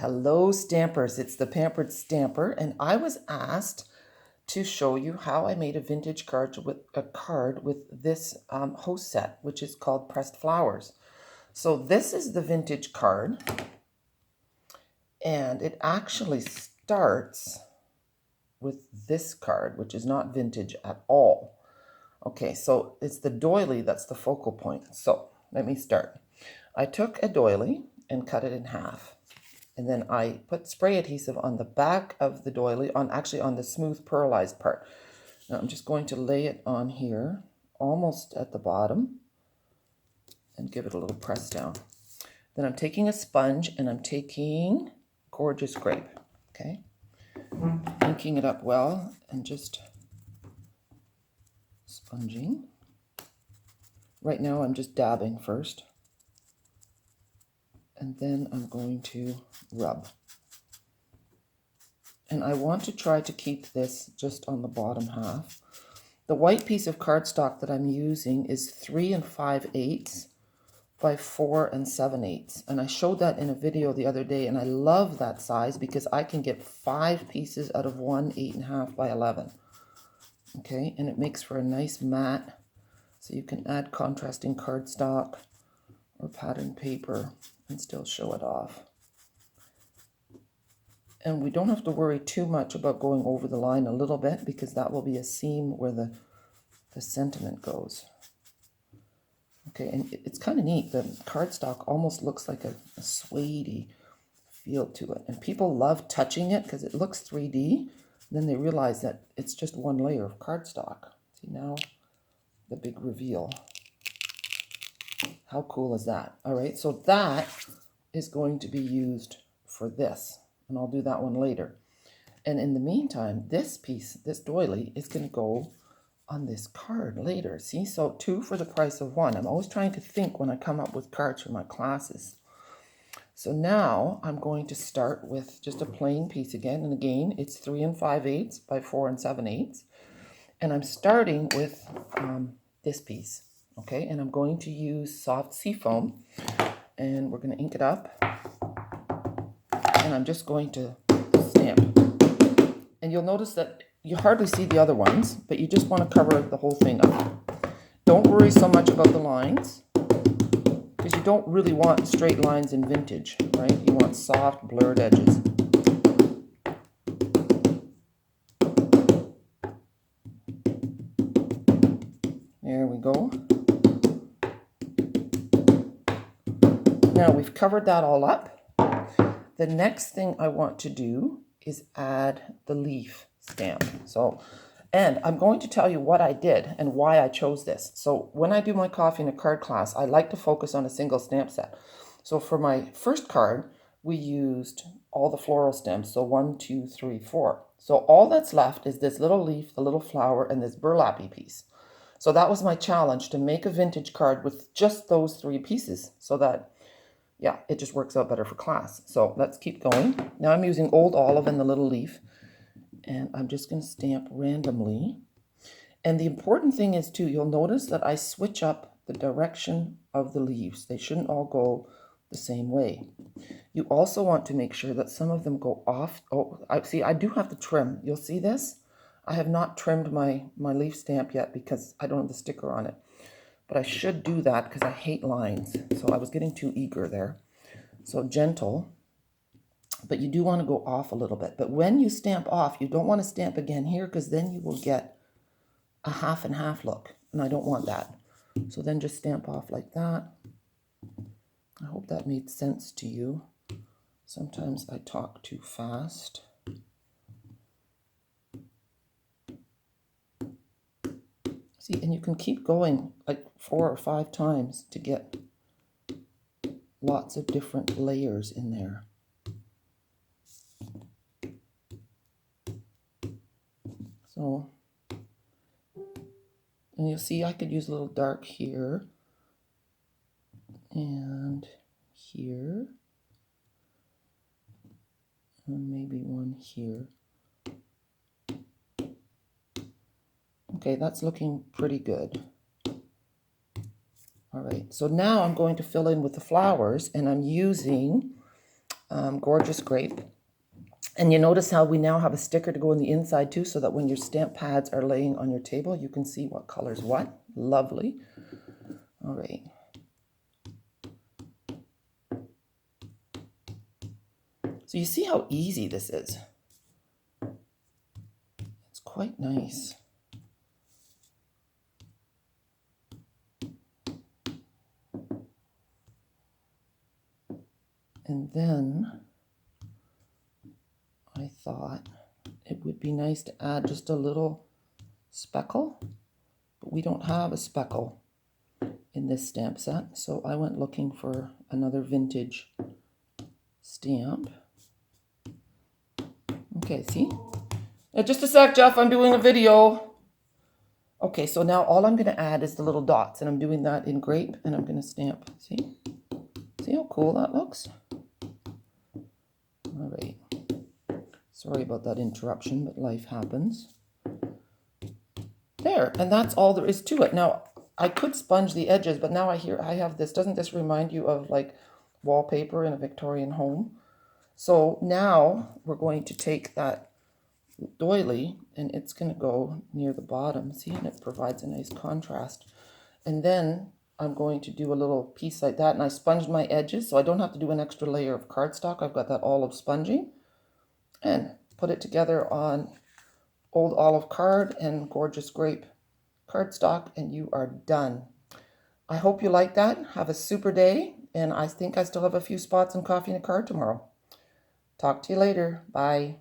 Hello Stampers, it's the Pampered Stamper, and I was asked to show you how I made a vintage card with this host set, which is called Pressed Flowers. So this is the vintage card, and it actually starts with this card, which is not vintage at all. Okay, so it's the doily that's the focal point. So let me start. I took a doily and cut it in half. And then I put spray adhesive on the back of the doily, on the smooth pearlized part. Now I'm just going to lay it on here, almost at the bottom, and give it a little press down. Then I'm taking a sponge and I'm taking Gorgeous Grape, okay? Inking it up well and just sponging. Right now I'm just dabbing first. And then I'm going to rub. And I want to try to keep this just on the bottom half. The white piece of cardstock that I'm using is 3 5/8 by 4 7/8. And I showed that in a video the other day, and I love that size because I can get 5 pieces out of one 8 1/2 by 11. Okay, and it makes for a nice mat, so you can add contrasting cardstock or pattern paper and still show it off. And we don't have to worry too much about going over the line a little bit, because that will be a seam where the sentiment goes. Okay, and it's kind of neat. The cardstock almost looks like a suede-y feel to it. And people love touching it because it looks 3D. Then they realize that it's just one layer of cardstock. See now, the big reveal. How cool is that? All right, so that is going to be used for this, and I'll do that one later. And in the meantime, this piece, this doily, is going to go on this card later. See, so 2 for the price of 1. I'm always trying to think when I come up with cards for my classes. So now I'm going to start with just a plain piece again, and again, it's 3 5/8 by 4 7/8. And I'm starting with this piece. Okay, and I'm going to use soft seafoam, and we're going to ink it up, and I'm just going to stamp. And you'll notice that you hardly see the other ones, but you just want to cover the whole thing up. Don't worry so much about the lines, because you don't really want straight lines in vintage, right? You want soft, blurred edges. There we go. Now we've covered that all up. The next thing I want to do is add the leaf stamp. And I'm going to tell you what I did and why I chose this. So when I do my coffee and a card class, I like to focus on a single stamp set. So for my first card, we used all the floral stems. So 1, 2, 3, 4. So all that's left is this little leaf, the little flower, and this burlappy piece. So that was my challenge, to make a vintage card with just those 3 pieces, so that, yeah, it just works out better for class. So let's keep going. Now I'm using Old Olive and the little leaf, and I'm just going to stamp randomly. And the important thing is, too, you'll notice that I switch up the direction of the leaves. They shouldn't all go the same way. You also want to make sure that some of them go off. Oh, I do have to trim. You'll see this. I have not trimmed my leaf stamp yet because I don't have the sticker on it. But I should do that because I hate lines. So I was getting too eager there. So gentle. But you do want to go off a little bit. But when you stamp off, you don't want to stamp again here, because then you will get a half and half look. And I don't want that. So then just stamp off like that. I hope that made sense to you. Sometimes I talk too fast. See, and you can keep going like 4 or 5 times to get lots of different layers in there. So, and you'll see I could use a little dark here and here, and maybe one here. Okay, that's looking pretty good. All right, so now I'm going to fill in with the flowers, and I'm using Gorgeous Grape. And you notice how we now have a sticker to go on the inside too, so that when your stamp pads are laying on your table, you can see what color's what. Lovely. All right. So you see how easy this is. It's quite nice. And then I thought it would be nice to add just a little speckle, but we don't have a speckle in this stamp set, so I went looking for another vintage stamp. Okay, see? Just a sec, Jeff, I'm doing a video. Okay, so now all I'm going to add is the little dots, and I'm doing that in grape, and I'm going to stamp. See? See how cool that looks? All right. Sorry about that interruption, but life happens. There, and that's all there is to it. Now, I could sponge the edges, but now I have this. Doesn't this remind you of like wallpaper in a Victorian home? So now we're going to take that doily, and it's going to go near the bottom. See, and it provides a nice contrast. And then I'm going to do a little piece like that, and I sponged my edges, so I don't have to do an extra layer of cardstock. I've got that olive sponging. And put it together on old olive card and Gorgeous Grape cardstock, and you are done. I hope you like that. Have a super day, and I think I still have a few spots in Coffee and a Card tomorrow. Talk to you later. Bye.